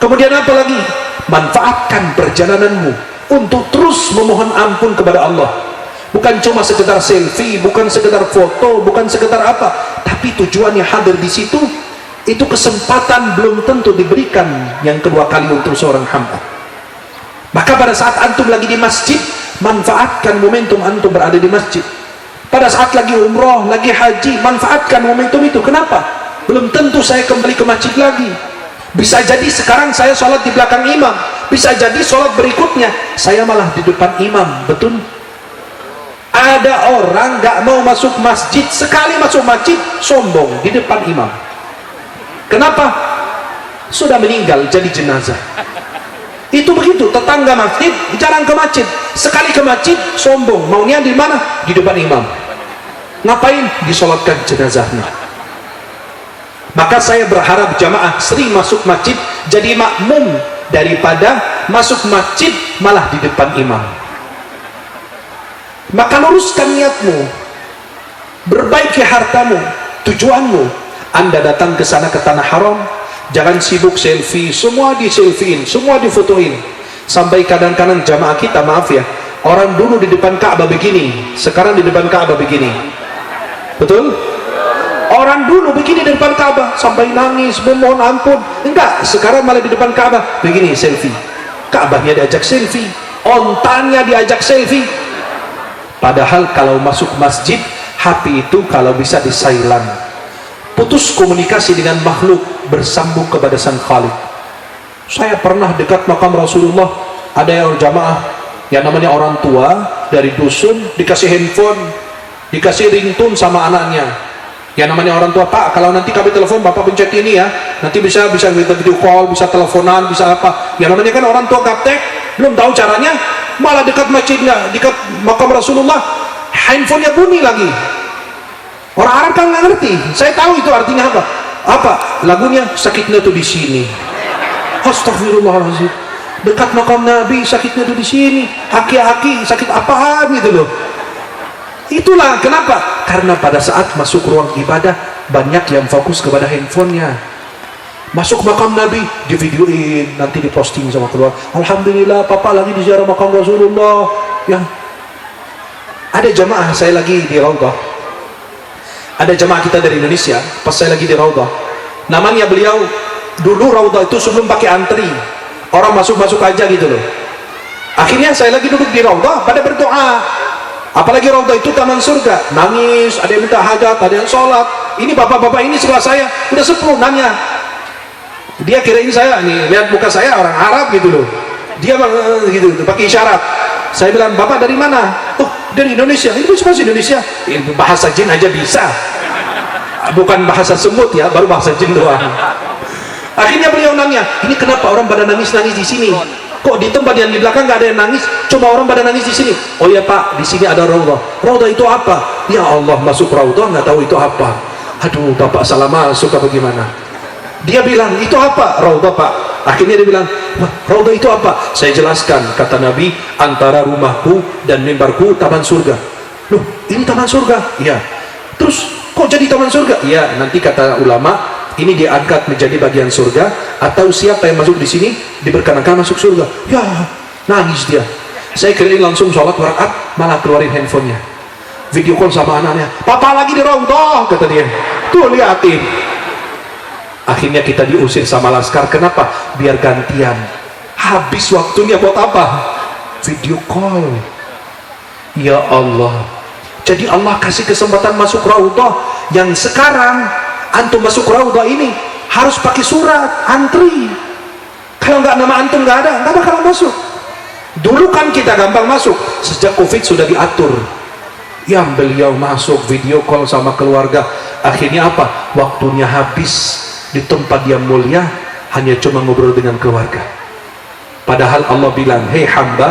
D: Kemudian apa lagi? Manfaatkan perjalananmu untuk terus memohon ampun kepada Allah. Bukan cuma sekedar selfie, bukan sekedar foto, bukan sekedar apa, tapi tujuannya hadir di situ. Itu kesempatan belum tentu diberikan yang kedua kali untuk seorang hamba. Maka pada saat antum lagi di masjid, manfaatkan momentum antum berada di masjid. Pada saat lagi umroh, lagi haji, manfaatkan momentum itu. Kenapa? Belum tentu saya kembali ke masjid lagi. Bisa jadi sekarang saya sholat di belakang imam, bisa jadi sholat berikutnya saya malah di depan imam, betul? Ada orang gak mau masuk masjid, sekali masuk masjid sombong di depan imam. Kenapa? Sudah meninggal jadi jenazah. Itu begitu, tetangga masjid jarang ke masjid, sekali ke masjid sombong, maunya di mana? Di depan imam. Ngapain? Disolatkan jenazahnya. Maka saya berharap jamaah sering masuk masjid jadi makmum daripada masuk masjid malah di depan imam. Maka luruskan niatmu, berbaiki hartamu, tujuanmu. Anda datang ke sana ke tanah haram, jangan sibuk selfie, semua di selfiein, semua difotoin. Sampai kadang-kadang jamaah kita, maaf ya, orang dulu di depan Ka'bah begini, sekarang di depan Ka'bah begini, betul? Orang dulu begini di depan Ka'bah sampai nangis memohon ampun, enggak, sekarang malah di depan Ka'bah begini selfie. Ka'bahnya diajak selfie, ontanya diajak selfie. Padahal kalau masuk masjid, HP itu kalau bisa di silent, putus komunikasi dengan makhluk, bersambung kepada Sang Khalik. Saya pernah dekat makam Rasulullah, ada yang jamaah yang namanya orang tua dari dusun dikasih handphone, dikasih ringtone sama anaknya. Yang namanya orang tua, Pak, kalau nanti kami telepon Bapak pencet ini ya, nanti bisa kita video call, bisa teleponan, bisa apa. Yang namanya kan orang tua gaptek, belum tahu caranya, malah dekat masjidnya, dekat makam Rasulullah, handphonenya bunyi lagi. Orang Arab kan nggak ngerti. Saya tahu itu artinya apa. Apa? Lagunya sakitnya tuh di sini. Astagfirullahaladzim. Dekat makam Nabi sakitnya tuh di sini. Aki-aki sakit apaan gitu loh. Itulah kenapa? Karena pada saat masuk ruang ibadah banyak yang fokus kepada handphonenya. Masuk makam Nabi di videoin, nanti diposting sama keluarga. Alhamdulillah, papa lagi di ziarah makam Rasulullah. Ya. Ada jamaah saya lagi di Raudhah. Ada jamaah kita dari Indonesia, pas saya lagi di Raudhah. Namanya beliau, dulu Raudhah itu sebelum pakai antri, orang masuk-masuk aja gitu loh. Akhirnya saya lagi duduk di Raudhah, pada berdoa. Apalagi Raudhah itu taman surga, nangis, ada yang minta hajat, ada yang sholat. Ini bapak-bapak ini sebelah saya, udah sepuh nanya. Dia kira ini saya, nih lihat muka saya orang Arab gitu loh. Dia gitu, pakai isyarat. Saya bilang, Bapak dari mana? Oh, dari Indonesia. Itu bahasa Indonesia. Bahasa jin aja bisa. Bukan bahasa semut ya, baru bahasa jin doang. Akhirnya beliau nanya, ini kenapa orang pada nangis-nangis di sini? Kok di tempat yang di belakang nggak ada yang nangis, coba orang pada nangis di sini? Oh ya Pak, di sini ada Raudhah. Raudhah itu apa? Ya Allah, masuk Raudhah nggak tahu itu apa. Aduh, Bapak salah masuk apa gimana? Dia bilang, itu apa? Raudhah Pak. Akhirnya dia bilang, wah, Raudhah itu apa? Saya jelaskan, kata Nabi, antara rumahku dan mimbarku taman surga. Loh, ini taman surga? Iya. Terus kok jadi taman surga? Iya, nanti kata ulama, ini diangkat menjadi bagian surga, atau siapa yang masuk di sini diperkenankan masuk surga. Ya, nangis dia. Saya kirain langsung sholat rakaat, malah keluarin handphonenya, video call sama anaknya. Papa lagi di Raudhah, kata dia. Tuh liatin. Akhirnya kita diusir sama laskar. Kenapa? Biar gantian. Habis waktunya buat apa? Video call. Ya Allah. Jadi Allah kasih kesempatan masuk Raudhah. Yang sekarang antum masuk Raudhah ini harus pakai surat, antri. Kalau nggak nama antum nggak ada, nggak bakal masuk. Dulu kan kita gampang masuk. Sejak Covid sudah diatur. Yang beliau masuk video call sama keluarga. Akhirnya apa? Waktunya habis. Di tempat yang mulia hanya cuma ngobrol dengan keluarga. Padahal Allah bilang, hei hamba,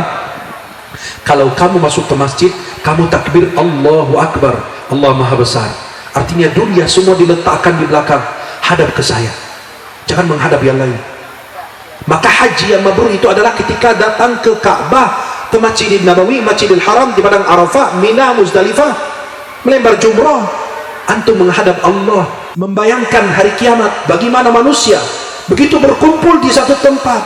D: kalau kamu masuk ke masjid, kamu takbir Allahu Akbar, Allah Maha Besar. Artinya dunia semua diletakkan di belakang, hadap ke saya, jangan menghadap yang lain. Maka haji yang mabrur itu adalah ketika datang ke Ka'bah, ke Masjidil Nabawi, Masjidil Haram, di padang Arafah, Mina, Muzdalifah, melempar jumrah, antum menghadap Allah, membayangkan hari kiamat, bagaimana manusia begitu berkumpul di satu tempat,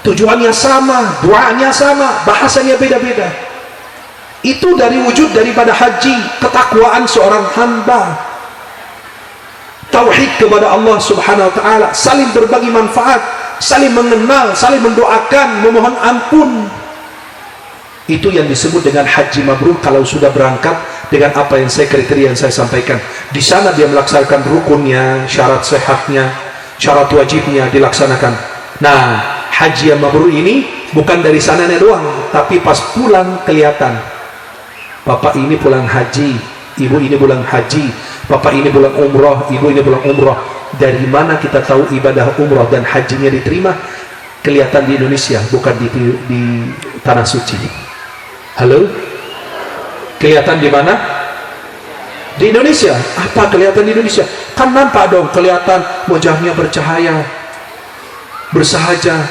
D: tujuannya sama, doanya sama, bahasanya beda-beda. Itu dari wujud daripada haji, ketakwaan seorang hamba, tauhid kepada Allah subhanahu wa ta'ala, saling berbagi manfaat, saling mengenal, saling mendoakan, memohon ampun. Itu yang disebut dengan haji mabrur. Kalau sudah berangkat dengan apa yang kriteria yang saya sampaikan, di sana dia melaksanakan rukunnya, syarat sehatnya, syarat wajibnya dilaksanakan. Nah, haji yang mabrur ini bukan dari sananya doang, tapi pas pulang kelihatan. Bapak ini pulang haji, ibu ini pulang haji, bapak ini pulang umroh, ibu ini pulang umroh. Dari mana kita tahu ibadah umroh dan hajinya diterima? Kelihatan di Indonesia, bukan di tanah suci. Halo? Kelihatan di mana? Di Indonesia. Apa kelihatan di Indonesia? Kan nampak dong, kelihatan wajahnya bercahaya, bersahaja,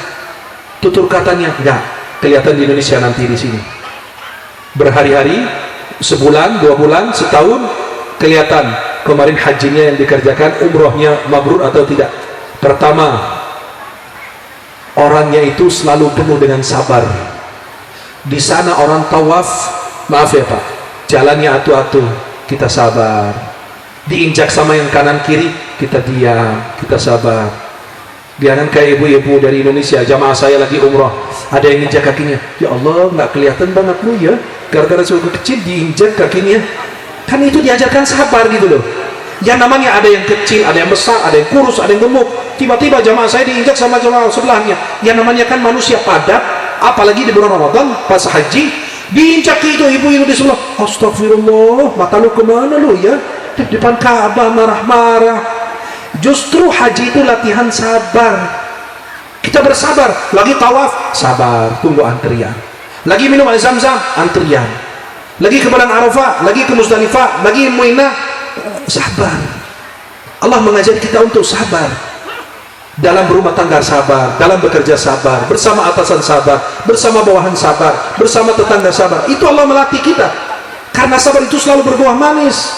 D: tutur katanya. Enggak, kelihatan di Indonesia nanti di sini. Berhari-hari, sebulan, 2 bulan, setahun, kelihatan kemarin hajinya yang dikerjakan, umrohnya mabrur atau tidak. Pertama, orangnya itu selalu penuh dengan sabar. Di sana orang tawaf, maaf ya Pak, jalannya atu-atu, kita sabar. Diinjak sama yang kanan kiri, kita diam, kita sabar. Jangan kayak ibu-ibu dari Indonesia, jamaah saya lagi umroh, ada yang injak kakinya, ya Allah nggak kelihatan banget lu ya, gara-gara suku kecil diinjak kakinya. Kan itu diajarkan sabar gitu loh. Yang namanya ada yang kecil, ada yang besar, ada yang kurus, ada yang gemuk. Tiba-tiba jamaah saya diinjak sama jamaah sebelahnya. Yang namanya kan manusia padat, apalagi di bulan Ramadan pas haji, diinjak itu ibu-ibu di sebelah. Astagfirullah, mata lu kemana lu ya? Di depan Ka'bah marah-marah. Justru haji itu latihan sabar. Kita bersabar. Lagi tawaf, sabar, tunggu antrian. Lagi minum air zam-zam, antrian. Lagi ke padang Arafah, lagi ke Muzdalifah, lagi Mina, sabar. Allah mengajar kita untuk sabar. Dalam berumah tangga sabar, dalam bekerja sabar, bersama atasan sabar, bersama bawahan sabar, bersama tetangga sabar. Itu Allah melatih kita. Karena sabar itu selalu berbuah manis.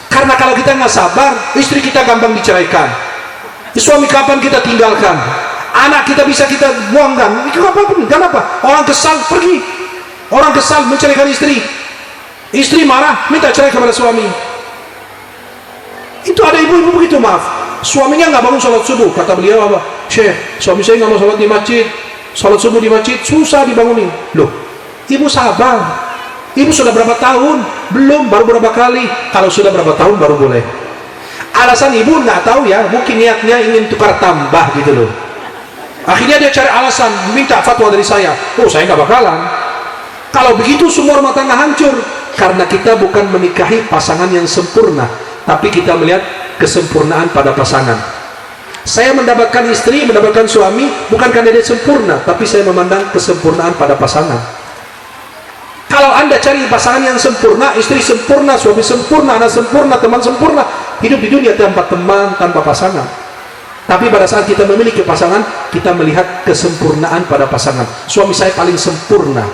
D: Karena kalau kita nggak sabar, istri kita gampang diceraikan, suami kapan kita tinggalkan, anak kita bisa kita buangkan. Itu apapun, kenapa? Orang kesal pergi, orang kesal menceraikan istri, istri marah minta cerai kepada suami. Itu ada ibu-ibu begitu, maaf, suaminya nggak bangun sholat subuh, kata beliau apa? Syekh, suami saya nggak mau sholat di masjid, sholat subuh di masjid susah dibangunin. Loh, ibu sabar. Ibu sudah berapa tahun? Belum, baru berapa kali. Kalau sudah berapa tahun baru boleh. Alasan ibu nggak tahu ya, mungkin niatnya ingin tukar tambah gitu loh. Akhirnya dia cari alasan, minta fatwa dari saya. Oh, saya nggak bakalan. Kalau begitu semua rumah tangga hancur. Karena kita bukan menikahi pasangan yang sempurna, tapi kita melihat kesempurnaan pada pasangan. Saya mendapatkan istri, mendapatkan suami bukan karena dia sempurna, tapi saya memandang kesempurnaan pada pasangan. Kalau anda cari pasangan yang sempurna, istri sempurna, suami sempurna, anak sempurna, teman sempurna, hidup di dunia tanpa teman, tanpa pasangan. Tapi pada saat kita memiliki pasangan, kita melihat kesempurnaan pada pasangan. Suami saya paling sempurna,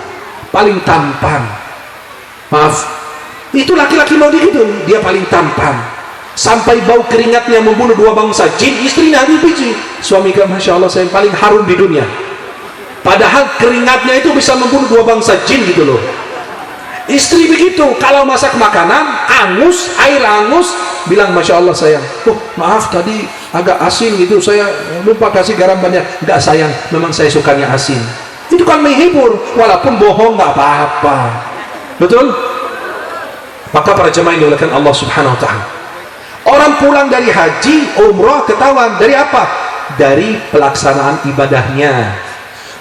D: paling tampan. Maaf, itu laki-laki mau gitu, dia paling tampan. Sampai bau keringatnya membunuh 2 bangsa jin, istrinya Habib Biji. Suami kan, Masya Allah, saya yang paling harum di dunia. Padahal keringatnya itu bisa membunuh 2 bangsa jin gitu loh. Istri begitu, kalau masak makanan angus, air angus, bilang Masya Allah sayang, maaf tadi agak asin gitu, saya lupa kasih garam banyak. Enggak sayang, memang saya sukanya asin. Itu kan menghibur, walaupun bohong nggak apa-apa. Betul? Maka para jemaah yang dimuliakan Allah Subhanahu Wa Taala, orang pulang dari haji, umrah, ketahuan dari apa? Dari pelaksanaan ibadahnya.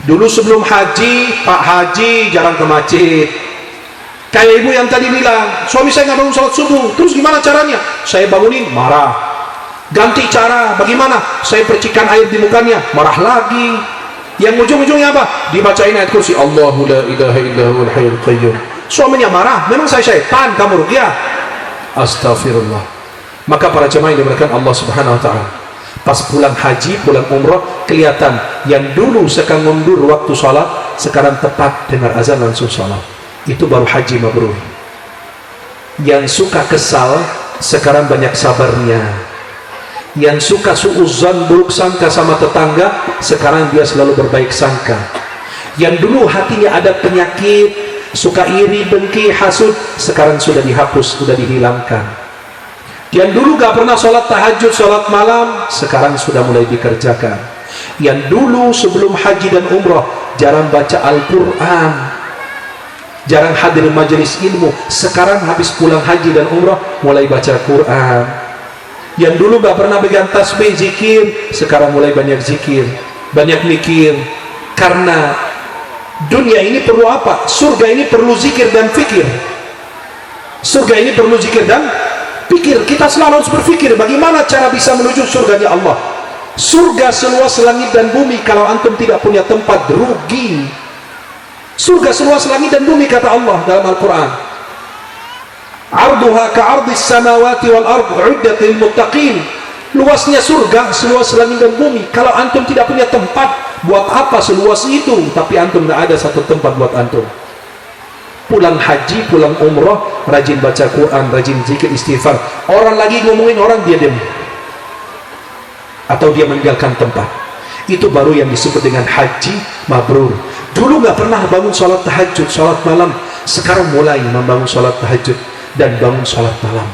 D: Dulu sebelum haji, Pak Haji jarang ke masjid. Kayak ibu yang tadi bilang, suami saya nggak bangun sholat subuh, terus gimana caranya? Saya bangunin, marah. Ganti cara, bagaimana? Saya percikan air di mukanya, marah lagi. Yang ujung-ujungnya apa? Dibacain ayat kursi, Allahu la ilaha illa huwal hayyul qayyum. Suaminya marah, memang saya syaitan, kamu ruqyah. Astagfirullah. Maka para jemaah yang dimuliakan Allah Subhanahu Wa Taala, pas pulang haji, pulang umrah, kelihatan yang dulu sekarang mundur waktu sholat, sekarang tepat dengar azan langsung sholat. Itu baru haji mabrur. Yang suka kesal sekarang banyak sabarnya. Yang suka suudzon, buruk sangka sama tetangga, sekarang dia selalu berbaik sangka. Yang dulu hatinya ada penyakit, suka iri, dengki, hasud, sekarang sudah dihapus, sudah dihilangkan. Yang dulu gak pernah sholat tahajud, sholat malam, sekarang sudah mulai dikerjakan. Yang dulu sebelum haji dan umrah jarang baca Al-Quran, jarang hadir majelis ilmu, sekarang habis pulang haji dan umrah mulai baca Quran. Yang dulu gak pernah pegang tasbih, zikir, sekarang mulai banyak zikir, banyak mikir. Karena dunia ini perlu apa? Surga ini perlu zikir dan fikir. Surga ini perlu zikir dan pikir. Kita selalu harus berpikir bagaimana cara bisa menuju surganya Allah. Surga seluas langit dan bumi, kalau antum tidak punya tempat, rugi. Surga seluas langit dan bumi, kata Allah dalam Al-Quran, arduha ka'ardis samawati wal ard uiddat lil muttaqin. Luasnya surga seluas langit dan bumi. Kalau antum tidak punya tempat, buat apa seluas itu? Tapi antum tidak ada satu tempat buat antum. Pulang haji, pulang umrah, rajin baca Quran, rajin zikir, istighfar. Orang lagi ngomongin orang, dia diam atau dia meninggalkan tempat. Itu baru yang disebut dengan haji mabrur. Dulu nggak pernah bangun sholat tahajud, sholat malam, sekarang mulai membangun sholat tahajud dan bangun sholat malam.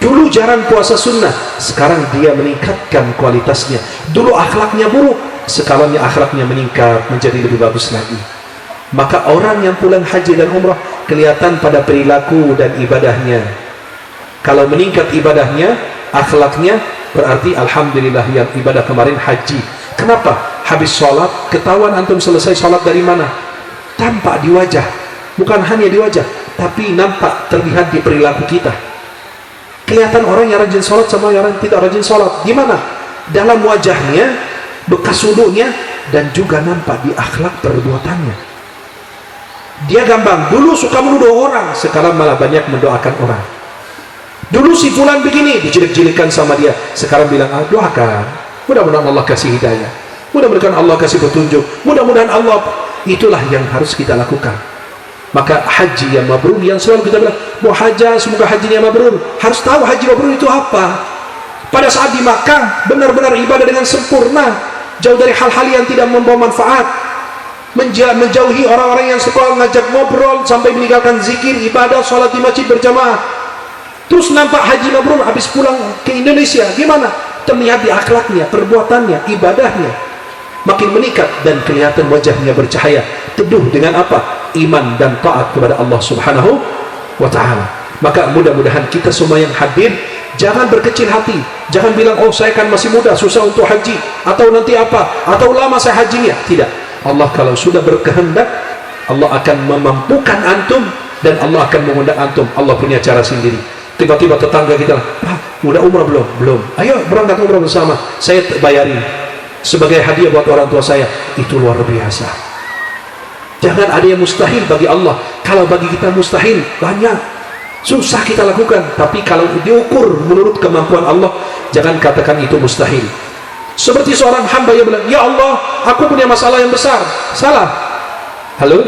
D: Dulu jarang puasa sunnah, sekarang dia meningkatkan kualitasnya. Dulu akhlaknya buruk, sekarang akhlaknya meningkat menjadi lebih bagus lagi. Maka orang yang pulang haji dan umrah kelihatan pada perilaku dan ibadahnya. Kalau meningkat ibadahnya, akhlaknya, berarti alhamdulillah yang ibadah kemarin haji. Kenapa? Habis sholat, ketahuan antum selesai sholat dari mana? Tampak di wajah. Bukan hanya di wajah, tapi nampak, terlihat di perilaku kita. Kelihatan orang yang rajin sholat sama yang tidak rajin sholat. Gimana? Dalam wajahnya, bekas wudunya, dan juga nampak di akhlak perbuatannya. Dia gampang, dulu suka menuduh orang, sekarang malah banyak mendoakan orang. Dulu si fulan begini, dijilik-jilikan sama dia, sekarang bilang, doakan, mudah-mudahan Allah kasih hidayah, mudah-mudahan Allah kasih petunjuk, mudah-mudahan Allah. Itulah yang harus kita lakukan. Maka haji yang mabrur, yang selalu kita bilang, mau haji, semoga hajinya mabrur. Harus tahu haji mabrur itu apa. Pada saat di Makkah, benar-benar ibadah dengan sempurna, jauh dari hal-hal yang tidak membawa manfaat, menjauhi orang-orang yang suka ngajak ngobrol sampai meninggalkan zikir, ibadah, sholat di masjid berjamaah. Terus nampak haji mabrur habis pulang ke Indonesia, gimana? Terlihat di akhlaknya, perbuatannya, ibadahnya makin meningkat dan kelihatan wajahnya bercahaya, teduh dengan apa? Iman dan taat kepada Allah Subhanahu wa Ta'ala. Maka mudah-mudahan kita semua yang hadir jangan berkecil hati, jangan bilang, oh saya kan masih muda, susah untuk haji, atau nanti apa, atau lama saya hajinya. Tidak. Allah kalau sudah berkehendak, Allah akan memampukan antum dan Allah akan mengundang antum. Allah punya cara sendiri. Tiba-tiba tetangga kita, udah umrah belum? Belum. Ayo berangkat umrah bersama, saya bayarin sebagai hadiah buat orang tua saya. Itu luar biasa. Jangan ada yang mustahil bagi Allah. Kalau bagi kita mustahil, banyak susah kita lakukan. Tapi kalau diukur menurut kemampuan Allah, jangan katakan itu mustahil.
C: Seperti seorang hamba yang bilang, ya Allah, aku punya masalah yang besar. Salah. Halo?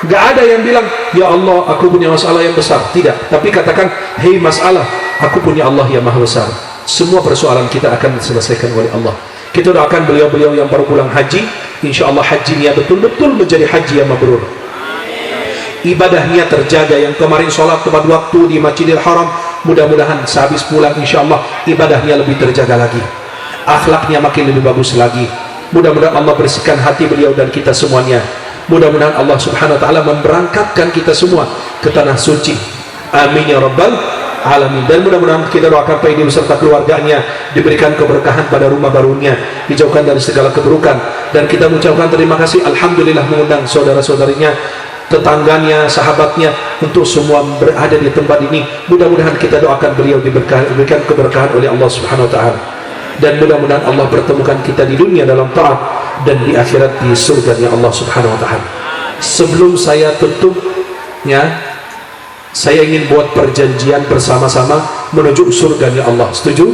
C: Gak ada yang bilang, ya Allah, aku punya masalah yang besar. Tidak. Tapi katakan, hei masalah, aku punya Allah yang maha besar. Semua persoalan kita akan diselesaikan oleh Allah. Kita doakan beliau-beliau yang baru pulang haji, insya Allah hajinya betul-betul menjadi haji yang mabrur. Ibadahnya terjaga, yang kemarin sholat tepat waktu di Masjidil Haram, mudah-mudahan sehabis pulang insya Allah ibadahnya lebih terjaga lagi, akhlaknya makin lebih bagus lagi. Mudah-mudahan Allah bersihkan hati beliau dan kita semuanya. Mudah-mudahan Allah subhanahu wa ta'ala memberangkatkan kita semua ke tanah suci. Amin ya rabbal alamin. Dan mudah-mudahan kita doakan Pak Edi beserta keluarganya diberikan keberkahan pada rumah barunya, dijauhkan dari segala keburukan. Dan kita mengucapkan terima kasih, alhamdulillah, mengundang saudara-saudarinya, tetangganya, sahabatnya untuk semua berada di tempat ini. Mudah-mudahan kita doakan beliau diberikan keberkahan oleh Allah subhanahu wa ta'ala. Dan mudah-mudahan Allah pertemukan kita di dunia dalam taat dan di akhirat di surganya Allah subhanahu wa ta'ala. Sebelum saya tutup ya, saya ingin buat perjanjian bersama-sama menuju surganya Allah. Setuju?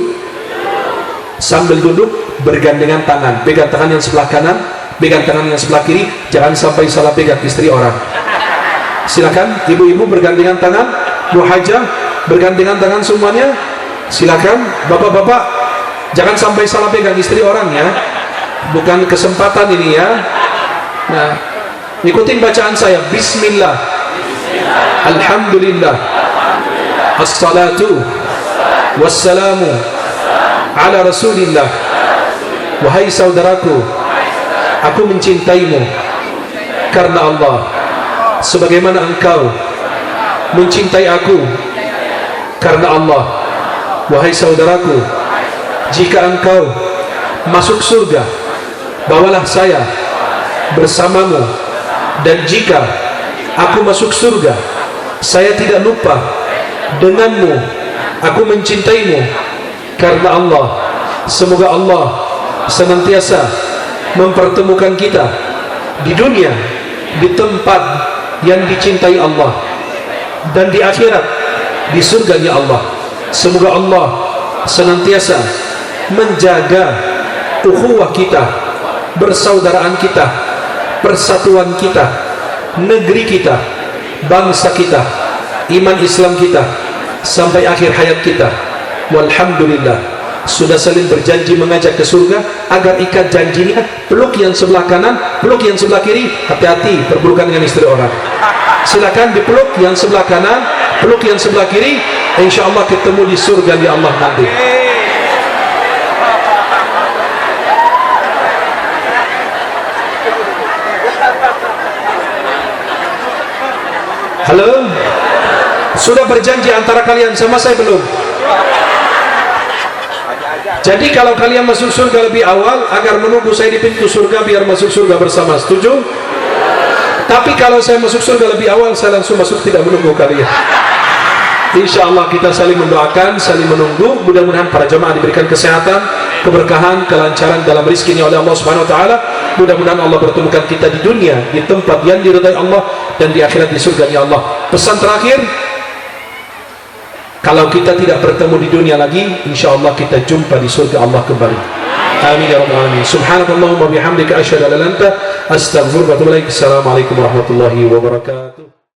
C: Sambil duduk bergandengan tangan, pegang tangan yang sebelah kanan, pegang tangan yang sebelah kiri, jangan sampai salah pegang istri orang. Silakan ibu-ibu bergandengan tangan, Bu Hajah bergandengan tangan semuanya. Silakan bapak-bapak, jangan sampai salah pegang istri orang ya. Bukan kesempatan ini ya. Nah, ikutin bacaan saya. Bismillah. Alhamdulillah. Assalatu wassalamu ala Rasulillah. Wahai saudaraku, aku mencintaimu karena Allah, sebagaimana engkau mencintai aku karena Allah. Wahai saudaraku, jika engkau masuk surga, bawalah saya bersamamu. Dan jika aku masuk surga, saya tidak lupa denganmu. Aku mencintaimu karena Allah. Semoga Allah senantiasa mempertemukan kita di dunia di tempat yang dicintai Allah, dan di akhirat di surganya Allah. Semoga Allah senantiasa menjaga ukhuwah kita, persaudaraan kita, persatuan kita, negeri kita, bangsa kita, iman Islam kita sampai akhir hayat kita. Walhamdulillah, sudah saling berjanji mengajak ke surga. Agar ikat janjinya, peluk yang sebelah kanan, peluk yang sebelah kiri. Hati-hati perburukan dengan istri orang. Silakan dipeluk yang sebelah kanan, peluk yang sebelah kiri. Insya Allah ketemu di surga di Allah nanti. Halo, sudah berjanji antara kalian sama saya belum? Jadi kalau kalian masuk surga lebih awal, agar menunggu saya di pintu surga biar masuk surga bersama. Setuju? Tapi kalau saya masuk surga lebih awal, saya langsung masuk, tidak menunggu kalian. Insya Allah kita saling mendoakan, saling menunggu. Mudah-mudahan para jemaah diberikan kesehatan, keberkahan, kelancaran dalam rizkinya oleh Allah Subhanahu Wa Taala. Mudah-mudahan Allah pertemukan kita di dunia di tempat yang diridai Allah, dan di akhirat di surganya Allah. Pesan terakhir, kalau kita tidak bertemu di dunia lagi, insya Allah kita jumpa di surga Allah kembali. Amin ya rabbal alamin. Subhanakallahumma bihamdika asyhadu an la ilaha illa anta astaghfiruka wa atubu ilaik. Assalamualaikum warahmatullahi wabarakatuh.